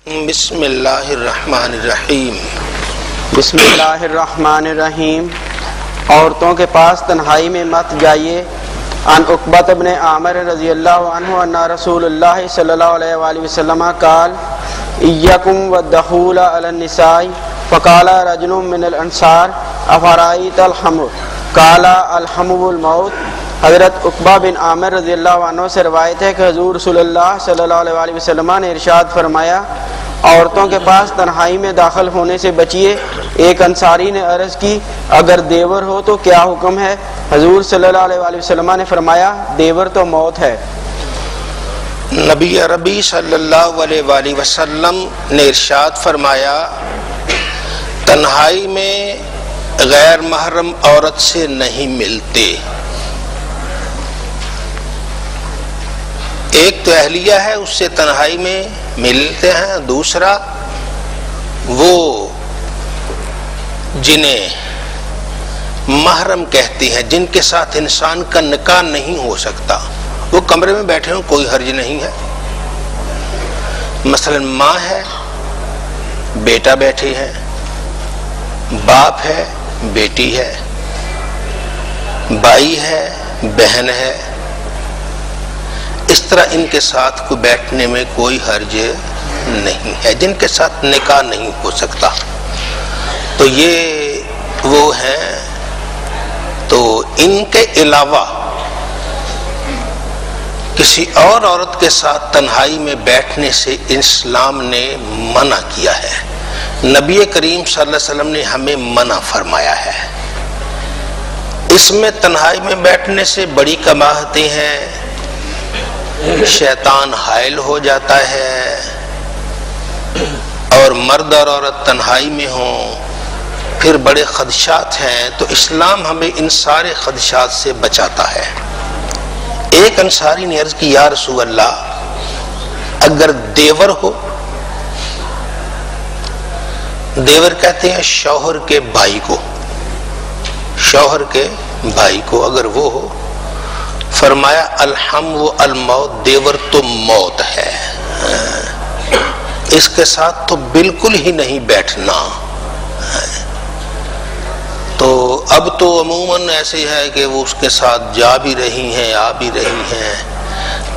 بسم اللہ الرحمن الرحیم۔ بسم اللہ الرحمن الرحیم۔ عورتوں کے پاس تنہائی میں مت جائیے۔ عن عقبۃ بن عامر رضی اللہ عنہ ان رسول اللہ صلی اللہ علیہ وآلہ وسلم قال ایکم والدخول علی النساء فقال رجل من الانصار افرأیت الحمو قال الحمو الموت۔ حضرت عقبہ بن عامر رضی اللہ عنہ سے روایت ہے کہ حضور رسول اللہ صلی اللہ علیہ وآلہ وسلم نے ارشاد فرمایا، عورتوں کے پاس تنہائی میں داخل ہونے سے بچیے۔ ایک انصاری نے عرض کی، اگر دیور ہو تو کیا حکم ہے؟ حضور صلی اللہ علیہ وآلہ وسلم نے فرمایا، دیور تو موت ہے۔ نبی عربی صلی اللہ علیہ وآلہ وسلم نے ارشاد فرمایا، تنہائی میں غیر محرم عورت سے نہیں ملتے۔ ایک تو اہلیہ ہے، اس سے تنہائی میں ملتے ہیں، دوسرا وہ جنہیں محرم کہتے ہیں، جن کے ساتھ انسان کا نکاح نہیں ہو سکتا، وہ کمرے میں بیٹھے ہوں کوئی حرج نہیں ہے۔ مثلا ماں ہے، بیٹا بیٹھے ہیں، باپ ہے، بیٹی ہے، بھائی ہے، بہن ہے، اس طرح ان کے ساتھ کو بیٹھنے میں کوئی حرج نہیں ہے، جن کے ساتھ نکاح نہیں ہو سکتا۔ تو یہ وہ ہیں، تو ان کے علاوہ کسی اور عورت کے ساتھ تنہائی میں بیٹھنے سے اسلام نے منع کیا ہے۔ نبی کریم صلی اللہ علیہ وسلم نے ہمیں منع فرمایا ہے۔ اس میں تنہائی میں بیٹھنے سے بڑی کباہتیں ہیں، شیطان حائل ہو جاتا ہے، اور مرد اور عورت تنہائی میں ہوں پھر بڑے خدشات ہیں، تو اسلام ہمیں ان سارے خدشات سے بچاتا ہے۔ ایک انصاری نے عرض کی، یا رسول اللہ، اگر دیور ہو، دیور کہتے ہیں شوہر کے بھائی کو، شوہر کے بھائی کو اگر وہ ہو، فرمایا الحمو الموت، دیور تو موت ہے، اس کے ساتھ تو بالکل ہی نہیں بیٹھنا۔ تو اب تو عموماً ایسے ہے کہ وہ اس کے ساتھ جا بھی رہی ہیں، آ بھی رہی ہیں،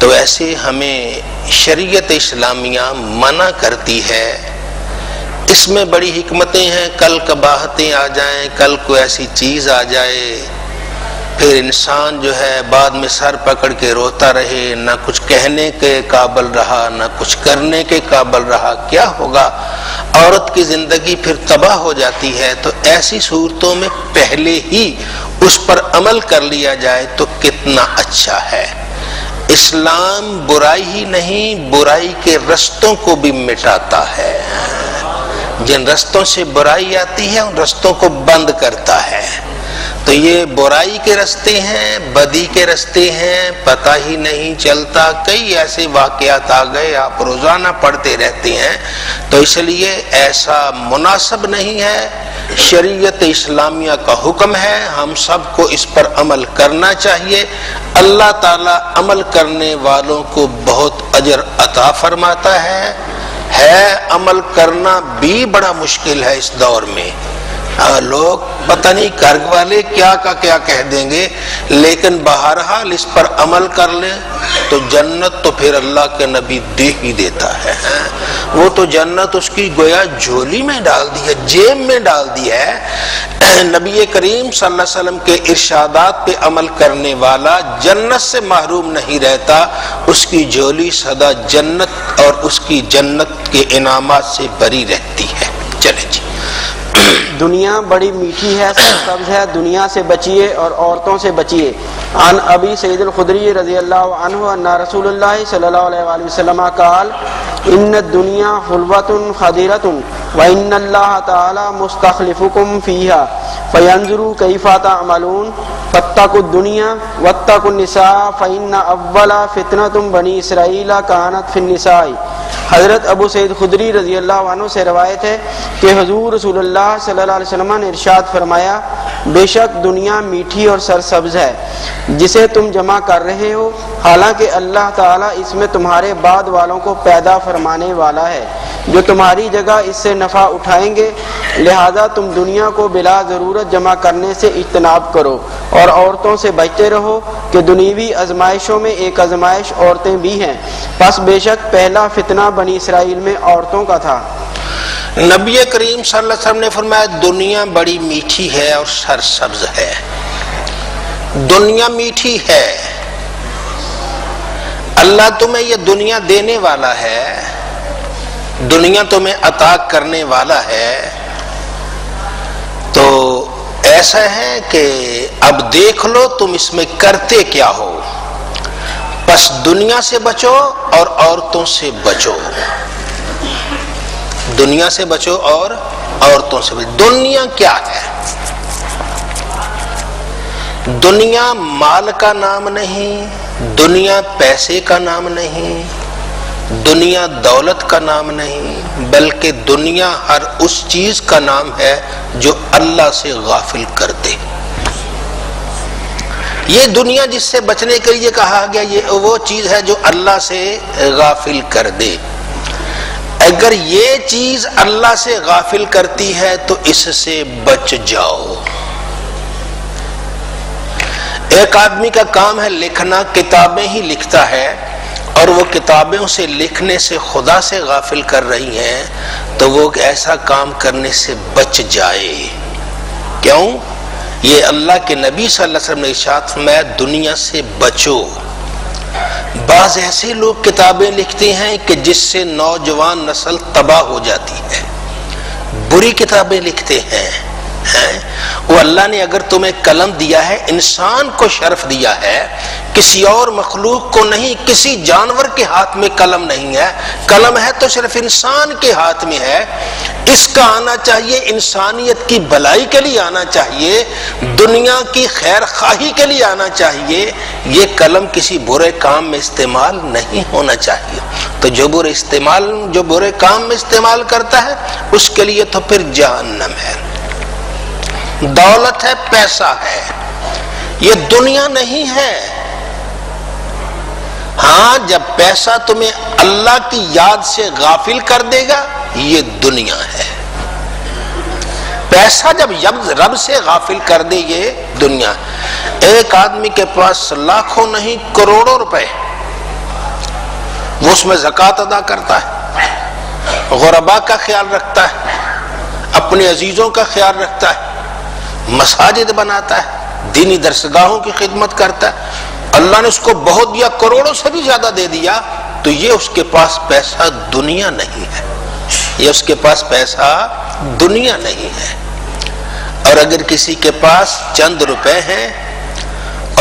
تو ایسے ہمیں شریعت اسلامیہ منع کرتی ہے۔ اس میں بڑی حکمتیں ہیں، کل قباحتیں آ جائیں، کل کوئی ایسی چیز آ جائے، پھر انسان جو ہے بعد میں سر پکڑ کے روتا رہے، نہ کچھ کہنے کے قابل رہا، نہ کچھ کرنے کے قابل رہا، کیا ہوگا؟ عورت کی زندگی پھر تباہ ہو جاتی ہے۔ تو ایسی صورتوں میں پہلے ہی اس پر عمل کر لیا جائے تو کتنا اچھا ہے۔ اسلام برائی ہی نہیں، برائی کے رستوں کو بھی مٹاتا ہے۔ جن رستوں سے برائی آتی ہے ان رستوں کو بند کرتا ہے۔ تو یہ برائی کے رستے ہیں، بدی کے رستے ہیں، پتہ ہی نہیں چلتا۔ کئی ایسے واقعات آ گئے، آپ روزانہ پڑھتے رہتے ہیں، تو اس لیے ایسا مناسب نہیں ہے۔ شریعت اسلامیہ کا حکم ہے، ہم سب کو اس پر عمل کرنا چاہیے۔ اللہ تعالیٰ عمل کرنے والوں کو بہت اجر عطا فرماتا ہے۔ عمل کرنا بھی بڑا مشکل ہے اس دور میں، لوگ پتہ نہیں گھر والے کیا کا کیا کہہ دیں گے، لیکن بہرحال اس پر عمل کر لیں تو جنت تو پھر اللہ کے نبی دے ہی دیتا ہے۔ وہ تو جنت اس کی گویا جھولی میں ڈال دی ہے، جیب میں ڈال دی ہے۔ نبی کریم صلی اللہ علیہ وسلم کے ارشادات پہ عمل کرنے والا جنت سے محروم نہیں رہتا، اس کی جھولی سدا جنت اور اس کی جنت کے انعامات سے بری رہتی ہے۔ چلے جی، دنیا بڑی میٹھی ہے، سرسبز ہے، دنیا سے بچیے اور عورتوں سے بچیے۔ عن ابی سعید الخدری رضی اللہ عنہ ان رسول اللہ صلی اللہ علیہ وآلہ وسلم قال ان الدنیا حلوۃ خضرۃ وان اللہ تعالی مستخلفکم فیہا فینظر کیف تعملون فاتقوا الدنیا واتقوا النساء فان اول فتنۃ بنی اسرائیل کانت فی النساء۔ حضرت ابو سعید خدری رضی اللہ عنہ سے روایت ہے کہ حضور رسول اللہ صلی اللہ علیہ وسلم نے ارشاد فرمایا، بے شک دنیا میٹھی اور سرسبز ہے جسے تم جمع کر رہے ہو، حالانکہ اللہ تعالیٰ اس میں تمہارے بعد والوں کو پیدا فرمانے والا ہے۔ جو تمہاری جگہ اس سے نفع اٹھائیں گے، لہذا تم دنیا کو بلا ضرورت جمع کرنے سے اجتناب کرو اور عورتوں سے بچتے رہو کہ دنیوی آزمائشوں میں ایک آزمائش عورتیں بھی ہیں، پس بے شک پہلا فتنہ بنی اسرائیل میں عورتوں کا تھا۔ نبی کریم صلی اللہ علیہ وسلم نے فرمایا دنیا بڑی میٹھی ہے اور سرسبز ہے۔ دنیا میٹھی ہے، اللہ تمہیں یہ دنیا دینے والا ہے، دنیا تمہیں عطا کرنے والا ہے، تو ایسا ہے کہ اب دیکھ لو تم اس میں کرتے کیا ہو، بس دنیا سے بچو اور عورتوں سے بچو، دنیا سے بچو اور عورتوں سے بچو۔ دنیا کیا ہے؟ دنیا مال کا نام نہیں، دنیا پیسے کا نام نہیں، دنیا دولت کا نام نہیں، بلکہ دنیا ہر اس چیز کا نام ہے جو اللہ سے غافل کر دے۔ یہ دنیا جس سے بچنے کے لیے کہا گیا یہ وہ چیز ہے جو اللہ سے غافل کر دے۔ اگر یہ چیز اللہ سے غافل کرتی ہے تو اس سے بچ جاؤ۔ ایک آدمی کا کام ہے لکھنا، کتابیں ہی لکھتا ہے اور وہ کتابوں سے لکھنے سے خدا سے غافل کر رہی ہیں، تو وہ ایسا کام کرنے سے بچ جائے۔ کیوں؟ یہ اللہ کے نبی صلی اللہ علیہ وسلم نے ارشاد فرمایا دنیا سے بچو۔ بعض ایسے لوگ کتابیں لکھتے ہیں کہ جس سے نوجوان نسل تباہ ہو جاتی ہے، بری کتابیں لکھتے ہیں۔ وہ اللہ نے اگر تمہیں قلم دیا ہے، انسان کو شرف دیا ہے، کسی اور مخلوق کو نہیں، کسی جانور کے ہاتھ میں قلم نہیں ہے، قلم ہے تو صرف انسان کے ہاتھ میں ہے، اس کا آنا چاہیے انسانیت کی بھلائی کے لیے آنا چاہیے، دنیا کی خیر خواہی کے لیے آنا چاہیے، یہ قلم کسی برے کام میں استعمال نہیں ہونا چاہیے۔ تو جو برے کام میں استعمال کرتا ہے اس کے لیے تو پھر جہنم ہے۔ دولت ہے، پیسہ ہے، یہ دنیا نہیں ہے۔ ہاں جب پیسہ تمہیں اللہ کی یاد سے غافل کر دے گا یہ دنیا ہے، پیسہ جب رب سے غافل کر دے یہ دنیا۔ ایک آدمی کے پاس لاکھوں نہیں کروڑوں روپے، وہ اس میں زکوٰۃ ادا کرتا ہے، غربا کا خیال رکھتا ہے، اپنے عزیزوں کا خیال رکھتا ہے، مساجد بناتا ہے، دینی درسگاہوں کی خدمت کرتا ہے، اللہ نے اس کو بہت دیا، کروڑوں سے بھی زیادہ دے دیا، تو یہ اس کے پاس پیسہ دنیا نہیں ہے، یہ اس کے پاس پیسہ دنیا نہیں ہے۔ اور اگر کسی کے پاس چند روپے ہیں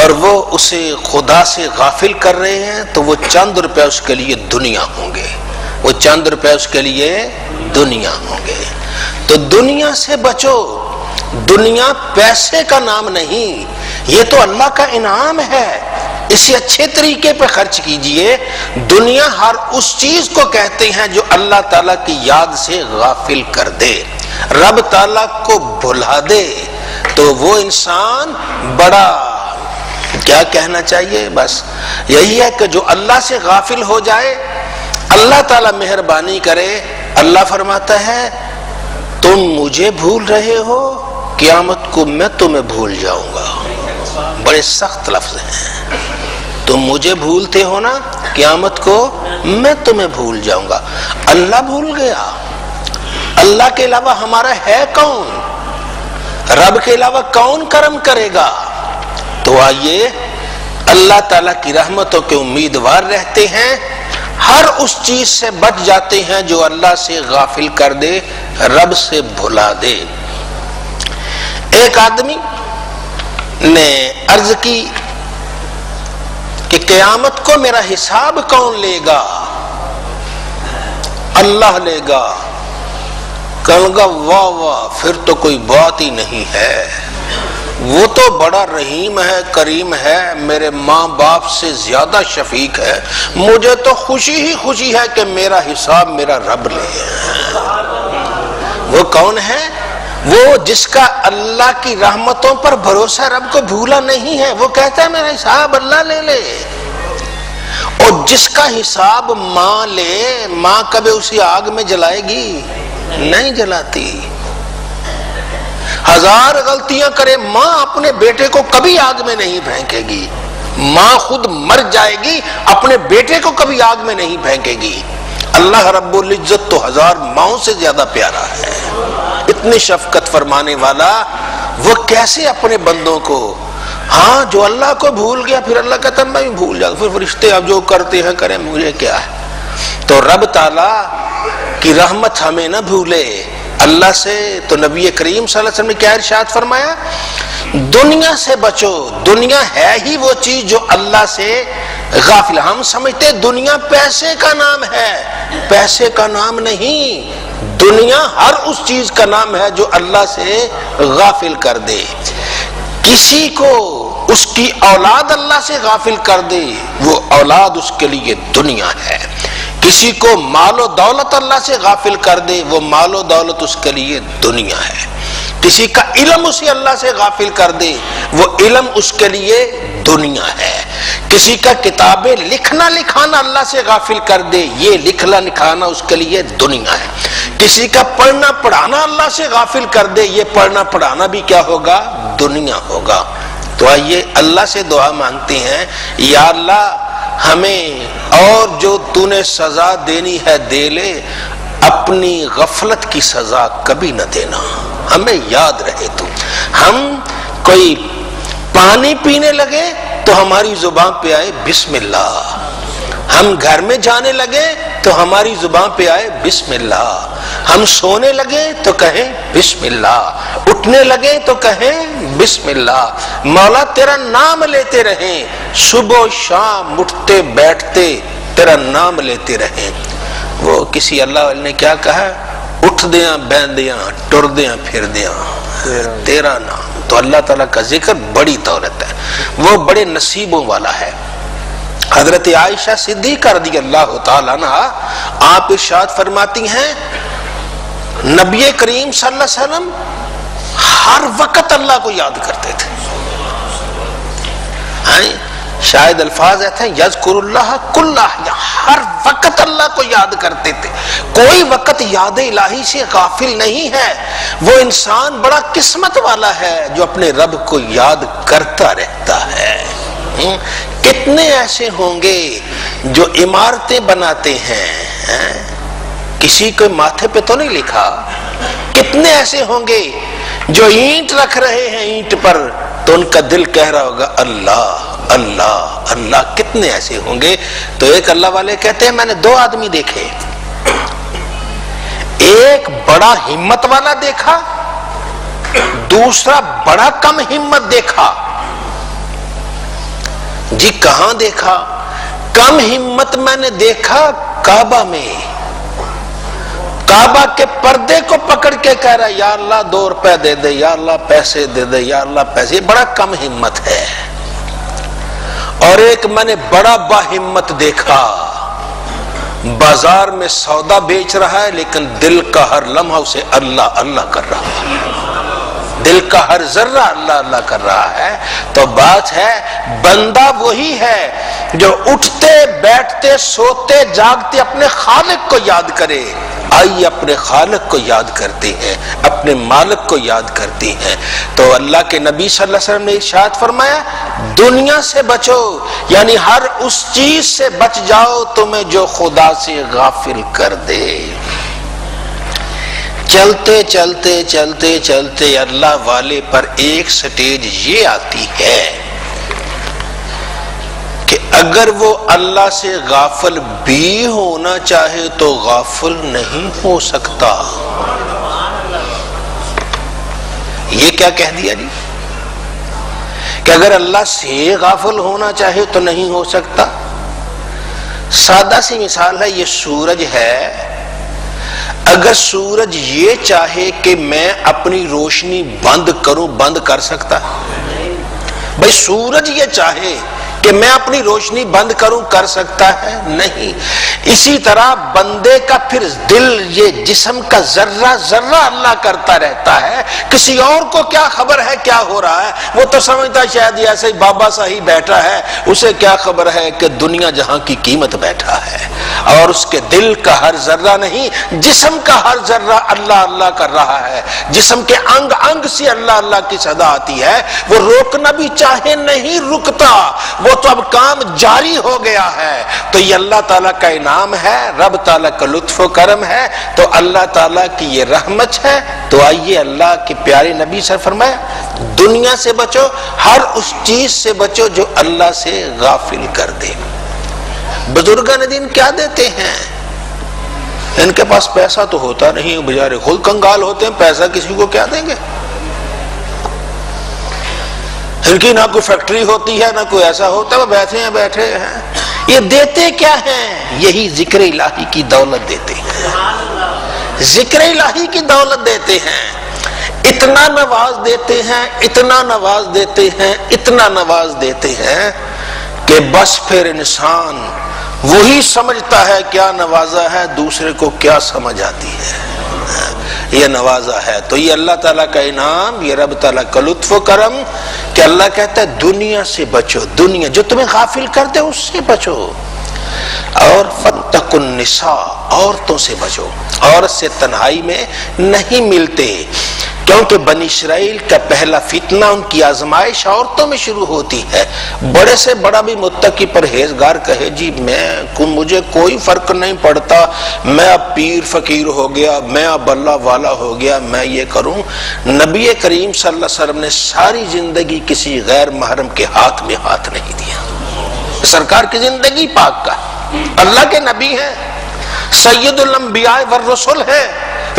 اور وہ اسے خدا سے غافل کر رہے ہیں تو وہ چند روپے اس کے لیے دنیا ہوں گے، وہ چند روپے اس کے لیے دنیا ہوں گے۔ تو دنیا سے بچو، دنیا پیسے کا نام نہیں، یہ تو اللہ کا انعام ہے، اسے اچھے طریقے پہ خرچ کیجئے۔ دنیا ہر اس چیز کو کہتے ہیں جو اللہ تعالیٰ کی یاد سے غافل کر دے، رب تعالیٰ کو بھلا دے، تو وہ انسان بڑا کیا کہنا چاہیے، بس یہی ہے کہ جو اللہ سے غافل ہو جائے، اللہ تعالیٰ مہربانی کرے، اللہ فرماتا ہے تم مجھے بھول رہے ہو، قیامت کو میں تمہیں بھول جاؤں گا۔ بڑے سخت لفظ ہیں، تم مجھے بھولتے ہو نا، قیامت کو میں تمہیں بھول جاؤں گا۔ اللہ بھول گیا، اللہ کے علاوہ ہمارا ہے کون؟ رب کے علاوہ کون کرم کرے گا؟ تو آئیے اللہ تعالیٰ کی رحمتوں کے امیدوار رہتے ہیں، ہر اس چیز سے بچ جاتے ہیں جو اللہ سے غافل کر دے، رب سے بھلا دے۔ ایک آدمی نے عرض کی کہ قیامت کو میرا حساب کون لے گا؟ اللہ لے گا۔ کہوں گا واہ واہ، پھر تو کوئی بات ہی نہیں ہے، وہ تو بڑا رحیم ہے، کریم ہے، میرے ماں باپ سے زیادہ شفیق ہے، مجھے تو خوشی ہی خوشی ہے کہ میرا حساب میرا رب لے۔ وہ کون ہے؟ وہ جس کا اللہ کی رحمتوں پر بھروسہ رب کو بھولا نہیں ہے، وہ کہتا ہے میرا حساب اللہ لے لے۔ اور جس کا حساب ماں لے، ماں کبھی اسی آگ میں جلائے گی؟ نہیں جلاتی۔ ہزار غلطیاں کرے ماں اپنے بیٹے کو کبھی آگ میں نہیں پھینکے گی۔ ماں خود مر جائے گی، اپنے بیٹے کو کبھی آگ میں نہیں پھینکے گی۔ اللہ رب العزت تو ہزار ماؤں سے زیادہ پیارا ہے، اتنی شفقت فرمانے والا۔ وہ کیسے اپنے بندوں کو، ہاں جو اللہ کو بھول گیا پھر اللہ کہتا میں بھی بھول جاتا، پھر فرشتے اب جو کرتے ہیں کریں، مجھے کیا ہے۔ تو رب تعالیٰ کی رحمت ہمیں نہ بھولے اللہ سے۔ تو نبی کریم صلی اللہ علیہ وسلم نے کیا ارشاد فرمایا؟ دنیا سے بچو، دنیا ہے ہی وہ چیز جو اللہ سے غافل۔ ہم سمجھتے دنیا پیسے کا نام ہے، پیسے کا نام نہیں، دنیا ہر اس چیز کا نام ہے جو اللہ سے غافل کر دے۔ کسی کو اس کی اولاد اللہ سے غافل کر دے، وہ اولاد اس کے لیے دنیا ہے۔ کسی کو مال و دولت اللہ سے غافل کر دے، وہ مال و دولت اس کے لیے دنیا ہے۔ کسی کا علم اسے اللہ سے غافل کر دے، وہ علم اس کے لیے دنیا ہے۔ کسی کا کتابیں لکھنا لکھانا اللہ سے غافل کر دے، یہ لکھنا لکھانا اس کے لیے دنیا ہے۔ کسی کا پڑھنا پڑھانا اللہ سے غافل کر دے، یہ پڑھنا پڑھانا بھی کیا ہوگا؟ دنیا ہوگا۔ تو آئیے اللہ سے دعا مانگتے ہیں، یا اللہ ہمیں اور جو تو نے سزا دینی ہے دے لے، اپنی غفلت کی سزا کبھی نہ دینا، ہمیں یاد رہے تو۔ ہم کوئی پانی پینے لگے تو ہماری زبان پہ آئے بسم اللہ، ہم گھر میں جانے لگے تو ہماری زبان پہ آئے بسم اللہ، ہم سونے لگے تو کہیں بسم اللہ، اٹھنے لگے تو کہیں بسم اللہ۔ مولا تیرا نام لیتے رہیں، صبح و شام اٹھتے بیٹھتے تیرا نام لیتے رہیں۔ وہ کسی اللہ والے نے کیا کہا؟ اٹھ دیاں بیندیاں ٹر دیاں پھر دیاں تیرا نام۔ تو اللہ تعالیٰ کا ذکر بڑی دولت ہے، وہ بڑے نصیبوں والا ہے۔ حضرت عائشہ صدیقہ رضی اللہ تعالیٰ عنہ آپ ارشاد فرماتی ہیں، نبی کریم صلی اللہ علیہ وسلم ہر وقت اللہ کو یاد کرتے تھے۔ شاید الفاظ ایسے ہیں، یذکر اللہ کل احیان، ہر وقت اللہ کو یاد کرتے تھے۔ کوئی وقت یاد الہی سے غافل نہیں ہے۔ وہ انسان بڑا قسمت والا ہے جو اپنے رب کو یاد کرتا رہتا ہے۔ کتنے ایسے ہوں گے جو عمارتیں بناتے ہیں، کسی کو ماتھے پہ تو نہیں لکھا۔ کتنے ایسے ہوں گے جو اینٹ رکھ رہے ہیں اینٹ پر، تو ان کا دل کہہ رہا ہوگا اللہ اللہ اللہ۔ کتنے ایسے ہوں گے۔ تو ایک اللہ والے کہتے ہیں میں نے دو آدمی دیکھے، ایک بڑا ہمت والا دیکھا، دوسرا بڑا کم ہمت دیکھا۔ جی کہاں دیکھا؟ کم ہمت میں نے دیکھا کعبہ میں، کعبہ کے پردے کو پکڑ کے کہہ رہا یا اللہ 2 روپے دے دے، یا اللہ پیسے دے دے، یا اللہ پیسے۔ یہ بڑا کم ہمت ہے۔ اور ایک میں نے بڑا با ہمت دیکھا، بازار میں سودا بیچ رہا ہے لیکن دل کا ہر لمحہ اسے اللہ اللہ کر رہا ہے، دل کا ہر ذرہ اللہ اللہ کر رہا ہے۔ تو بات ہے بندہ وہی ہے جو اٹھتے بیٹھتے سوتے جاگتے اپنے خالق کو یاد کرے۔ آئیے اپنے خالق کو یاد کرتے ہیں، اپنے مالک کو یاد کرتے ہیں۔ تو اللہ کے نبی صلی اللہ علیہ وسلم نے ارشاد فرمایا، دنیا سے بچو، یعنی ہر اس چیز سے بچ جاؤ تمہیں جو خدا سے غافل کر دے۔ چلتے چلتے چلتے چلتے اللہ والے پر ایک سٹیج یہ آتی ہے کہ اگر وہ اللہ سے غافل بھی ہونا چاہے تو غافل نہیں ہو سکتا۔ یہ کیا کہہ دیا جی کہ اگر اللہ سے غافل ہونا چاہے تو نہیں ہو سکتا؟ سادہ سی مثال ہے، یہ سورج ہے، اگر سورج یہ چاہے کہ میں اپنی روشنی بند کروں، بند کر سکتا؟ بھئی سورج یہ چاہے کہ کہ میں اپنی روشنی بند کروں کر سکتا ہے؟ نہیں۔ اسی طرح بندے کا پھر دل، یہ جسم کا ذرہ ذرہ اللہ کرتا رہتا ہے، کسی اور کو کیا خبر ہے کیا ہو رہا ہے؟ وہ تو سمجھتا شاید یہ ایسے ہی بابا سا ہی بیٹھا ہے، اسے کیا خبر ہے کہ دنیا جہاں کی قیمت بیٹھا ہے، اور اس کے دل کا ہر ذرہ نہیں، جسم کا ہر ذرہ اللہ اللہ کر رہا ہے، جسم کے انگ انگ سے اللہ اللہ کی صدا آتی ہے، وہ روکنا بھی چاہے نہیں رکتا، وہ تو اب کام جاری ہو گیا ہے۔ تو یہ اللہ تعالیٰ کا انعام ہے، رب تعالیٰ کا لطف و کرم ہے، تو اللہ تعالیٰ کی یہ رحمت ہے۔ تو آئیے اللہ کے پیارے نبی سے فرمایا دنیا سے بچو، ہر اس چیز سے بچو جو اللہ سے غافل کر دے۔ بزرگان دین کیا دیتے ہیں؟ ان کے پاس پیسہ تو ہوتا نہیں، بیچارے خود کنگال ہوتے ہیں، پیسہ کسی کو کیا دیں گے؟ ان کی نہ کوئی فیکٹری ہوتی ہے نہ کوئی ایسا ہوتا ہے، وہ بیٹھے ہیں۔ یہ دیتے کیا ہیں؟ یہی ذکر الہی کی دولت دیتے ہیں، ذکر الہی کی دولت دیتے ہیں۔ اتنا نواز دیتے ہیں، اتنا نواز دیتے ہیں، اتنا نواز دیتے ہیں کہ بس پھر انسان وہی سمجھتا ہے کیا نوازا ہے، دوسرے کو کیا سمجھ آتی ہے، یہ نوازا ہے۔ تو یہ اللہ تعالیٰ کا انعام، یہ رب تعالیٰ کا لطف و کرم کہ اللہ کہتا ہے دنیا سے بچو، دنیا جو تمہیں غافل کر دے اس سے بچو، اور فاتقوا النساء، عورتوں سے بچو، عورت سے تنہائی میں نہیں ملتے، کیونکہ بنی اسرائیل کا پہلا فتنہ، ان کی آزمائش عورتوں میں شروع ہوتی ہے۔ بڑے سے بڑا بھی متقی پرہیزگار کہے جی مجھے کوئی فرق نہیں پڑتا، میں اب پیر فقیر ہو گیا، میں اب اللہ والا ہو گیا، میں یہ کروں۔ نبی کریم صلی اللہ علیہ وسلم نے ساری زندگی کسی غیر محرم کے ہاتھ میں ہاتھ نہیں دیا۔ سرکار کی زندگی پاک کا، اللہ کے نبی ہیں، سید الانبیاء والرسل ہے،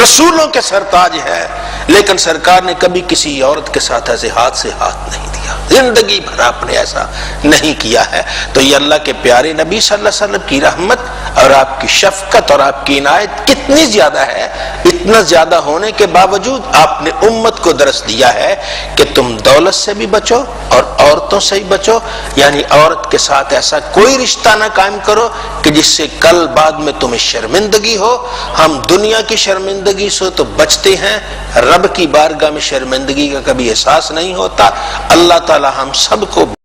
رسولوں کے سرتاج ہے، لیکن سرکار نے کبھی کسی عورت کے ساتھ ایسے ہاتھ سے ہاتھ نہیں دیا، زندگی بھر آپ نے ایسا نہیں کیا ہے۔ تو یہ اللہ کے پیارے نبی صلی اللہ علیہ وسلم کی رحمت اور آپ کی شفقت اور آپ کی عنایت کتنی زیادہ ہے، اتنا زیادہ ہونے کے باوجود آپ نے امت کو درس دیا ہے کہ تم دولت سے بھی بچو اور عورتوں سے بھی بچو، یعنی عورت کے ساتھ ایسا کوئی رشتہ نہ قائم کرو کہ جس سے کل بعد میں تمہیں شرمندگی ہو۔ ہم دنیا کی شرمندگی سے تو بچتے ہیں، رب کی بارگاہ میں شرمندگی کا کبھی احساس نہیں ہوتا۔ اللہ تعالی ہم سب کو